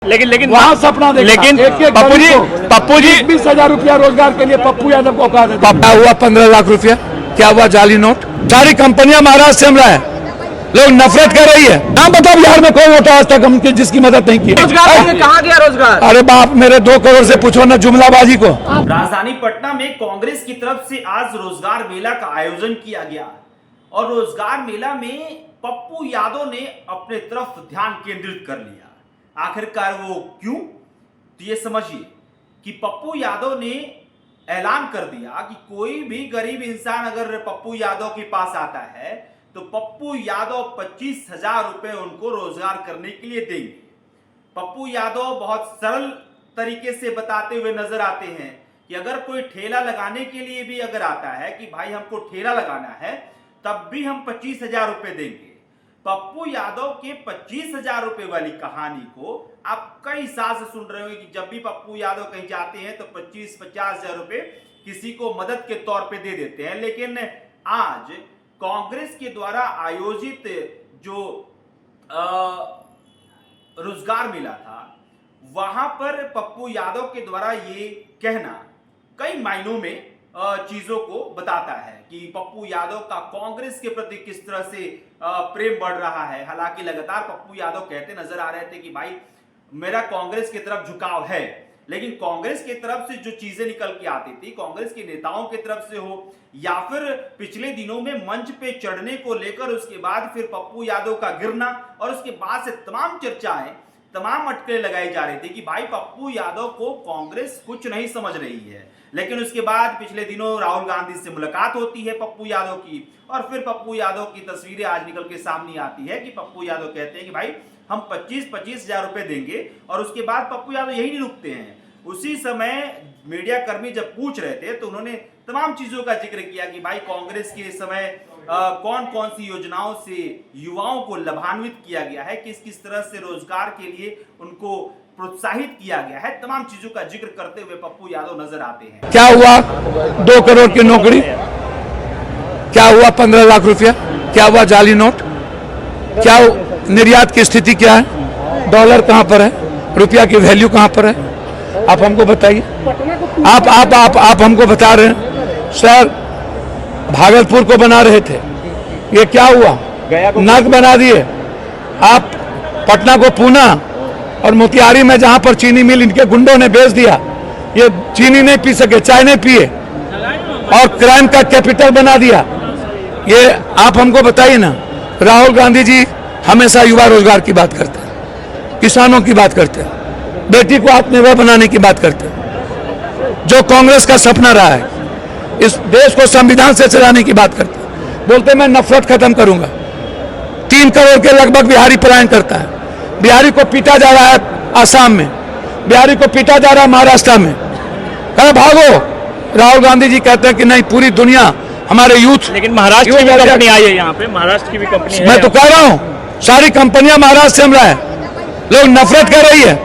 लेकिन वहाँ सपना देखा। लेकिन पप्पू जी 20,000 रुपया रोजगार के लिए पप्पू यादव को औकात है। क्या हुआ 15 लाख रुपया? क्या हुआ जाली नोट? सारी कंपनियां महाराष्ट्र से रहा है, लोग नफरत कर रही है। नाम बताओ बिहार में कौन वोटा आज तक हम जिसकी मदद नहीं की? रोजगार कहाँ गया रोजगार? अरे बाप मेरे 2 करोड़ से पूछो ना जुमलाबाजी को। राजधानी पटना में कांग्रेस की तरफ से आज रोजगार मेला का आयोजन किया गया और रोजगार मेला में पप्पू यादव ने अपने तरफ ध्यान केंद्रित कर लिया। आखिरकार वो क्यों? तो ये समझिए कि पप्पू यादव ने ऐलान कर दिया कि कोई भी गरीब इंसान अगर पप्पू यादव के पास आता है तो पप्पू यादव 25,000 रुपए उनको रोजगार करने के लिए देंगे। पप्पू यादव बहुत सरल तरीके से बताते हुए नजर आते हैं कि अगर कोई ठेला लगाने के लिए भी अगर आता है कि भाई हमको ठेला लगाना है तब भी हम 25,000 रुपए देंगे। पप्पू यादव के 25,000 रुपए वाली कहानी को आप कई साल से सुन रहे हो कि जब भी पप्पू यादव कहीं जाते हैं तो 25-50,000 रुपए किसी को मदद के तौर पे दे देते हैं। लेकिन आज कांग्रेस के द्वारा आयोजित जो रोजगार मेला था वहां पर पप्पू यादव के द्वारा ये कहना कई मायनों में चीजों को बताता है कि पप्पू यादव का कांग्रेस के प्रति किस तरह से प्रेम बढ़ रहा है। हालांकि लगातार पप्पू यादव कहते नजर आ रहे थे कि भाई मेरा कांग्रेस की तरफ झुकाव है, लेकिन कांग्रेस की तरफ से जो चीजें निकल के आती थी कांग्रेस के नेताओं की तरफ से हो या फिर पिछले दिनों में मंच पे चढ़ने को लेकर उसके बाद फिर पप्पू यादव का गिरना और उसके बाद से तमाम चर्चाएं तमाम अटकलें लगाई जा रही थी कि भाई पप्पू यादव को कांग्रेस कुछ नहीं समझ रही है। लेकिन उसके बाद पिछले दिनों राहुल गांधी से मुलाकात होती है पप्पू यादव की और फिर पप्पू यादव की तस्वीरें आज निकल के सामने आती है कि पप्पू यादव कहते हैं कि भाई हम 25,000 रुपए देंगे और उसके बाद पप्पू यादव यही नहीं रुकते हैं। उसी समय मीडिया कर्मी जब पूछ रहे थे तो उन्होंने तमाम चीजों का जिक्र किया कि भाई कांग्रेस के समय कौन कौन सी योजनाओं से युवाओं को लाभान्वित किया गया है, किस किस तरह से रोजगार के लिए उनको प्रोत्साहित किया गया है। तमाम चीजों का जिक्र करते हुए पप्पू यादव नजर आते हैं। क्या हुआ 2 करोड़ की नौकरी? क्या हुआ 15 लाख रुपया? क्या हुआ जाली नोट? क्या निर्यात की स्थिति क्या है? डॉलर कहां पर है? रुपया की वैल्यू कहां पर है? आप हमको बताइए। आप हमको बता रहे हैं सर भागलपुर को बना रहे थे, ये क्या हुआ? नर्क बना दिए। आप पटना को पूना और मोतिहारी में जहां पर चीनी मिल इनके गुंडों ने बेच दिया, ये चीनी नहीं पी सके, चाय नहीं पिए और क्राइम का कैपिटल बना दिया। ये आप हमको बताइए ना। राहुल गांधी जी हमेशा युवा रोजगार की बात करते हैं, किसानों की बात करते हैं, बेटी को आत्मनिर्भर बनाने की बात करते हैं, जो कांग्रेस का सपना रहा है इस देश को संविधान से चलाने की बात करते हैं। बोलते मैं नफरत खत्म करूंगा। 3 करोड़ के लगभग बिहारी पलायन करता है। बिहारी को पीटा जा रहा है आसाम में, बिहारी को पीटा जा रहा है महाराष्ट्र में। कहे भागो। राहुल गांधी जी कहते हैं कि नहीं पूरी दुनिया हमारे यूथ। लेकिन महाराष्ट्र की भी कंपनी आई है यहाँ पे, महाराष्ट्र की भी कंपनी है। मैं तो कह रहा हूँ सारी कंपनियां महाराष्ट्र से रहा है, लोग नफरत कर रही है।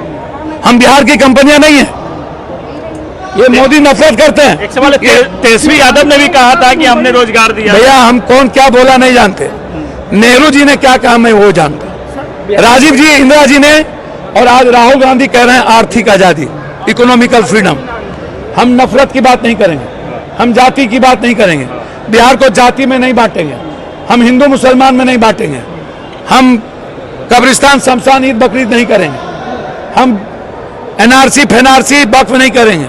हम बिहार की कंपनियां नहीं है, ये मोदी नफरत करते हैं। एक सवाल तेजस्वी यादव ने भी कहा था कि हमने रोजगार दिया। भैया हम कौन क्या बोला नहीं जानते, नेहरू जी ने क्या कहा मैं वो जानता, राजीव जी, इंदिरा जी ने, और आज राहुल गांधी कह रहे हैं आर्थिक आजादी, इकोनॉमिकल फ्रीडम। हम नफरत की बात नहीं करेंगे, हम जाति की बात नहीं करेंगे, बिहार को जाति में नहीं बांटेंगे, हम हिंदू मुसलमान में नहीं बांटेंगे, हम कब्रिस्तान शमशान ईद बकरीद नहीं करेंगे, हम एनआरसी फेनआरसी वक्फ नहीं करेंगे,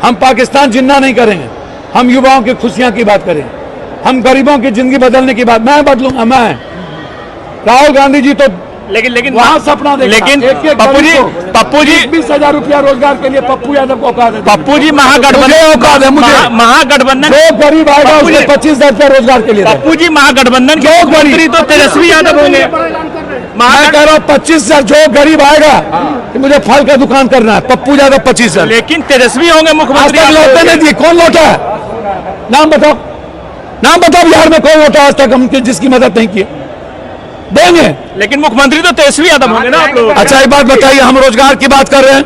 हम पाकिस्तान जिन्ना नहीं करेंगे, हम युवाओं की खुशियां की बात करेंगे, हम गरीबों की जिंदगी बदलने की बात। मैं बदलूंगा मैं। राहुल गांधी जी तो लेकिन वहाँ सपना देखा। लेकिन पप्पू जी 20,000 रुपया रोजगार के लिए पप्पू यादव को औकात है। पप्पू जी महागठबंधन जो गरीब आएगा उसके 25,000 रुपया रोजगार के लिए। पप्पू जी महागठबंधन के मंत्री तो तेजस्वी यादव होंगे। मैं कह रहा हूँ 25,000 जो गरीब आएगा कि मुझे फल का दुकान करना है, पप्पू यादव 25,000। लेकिन तेजस्वी होंगे मुख्यमंत्री। लौटे नहीं दिए। कौन लौटा है? नाम बताओ, नाम बताओ बिहार में कौन लौटा आज तक हम जिसकी मदद नहीं की? देंगे। लेकिन मुख्यमंत्री तो तेजस्वी यादव होंगे ना आप लोग। अच्छा एक बात बताइए, हम रोजगार की बात कर रहे हैं,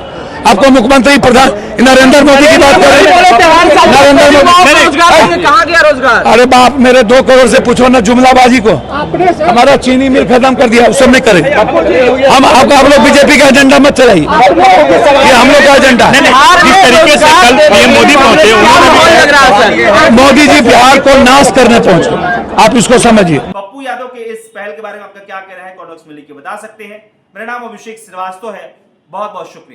आपको मुख्यमंत्री प्रधान नरेंद्र मोदी की बात कर रहे हैं। नरेंद्र मोदी कहाँ गया रोजगार? अरे बाप मेरे 2 करोड़ से पूछो ना जुमलाबाजी को। हमारा चीनी मिल खत्म कर दिया, उस सब नहीं करे। हम आप लोग बीजेपी का एजेंडा मत चलाइए, ये हम लोग का एजेंडा है। जिस तरीके से कल पीएम मोदी पहुंचे, उन्होंने मोदी जी बिहार को नाश करने पहुंचे, आप इसको समझिए। पप्पू यादव के इस पहल के बारे में आपका क्या कहना है? कमेंट बॉक्स में लिख के बता सकते हैं। मेरा नाम अभिषेक श्रीवास्तव है, बहुत बहुत शुक्रिया।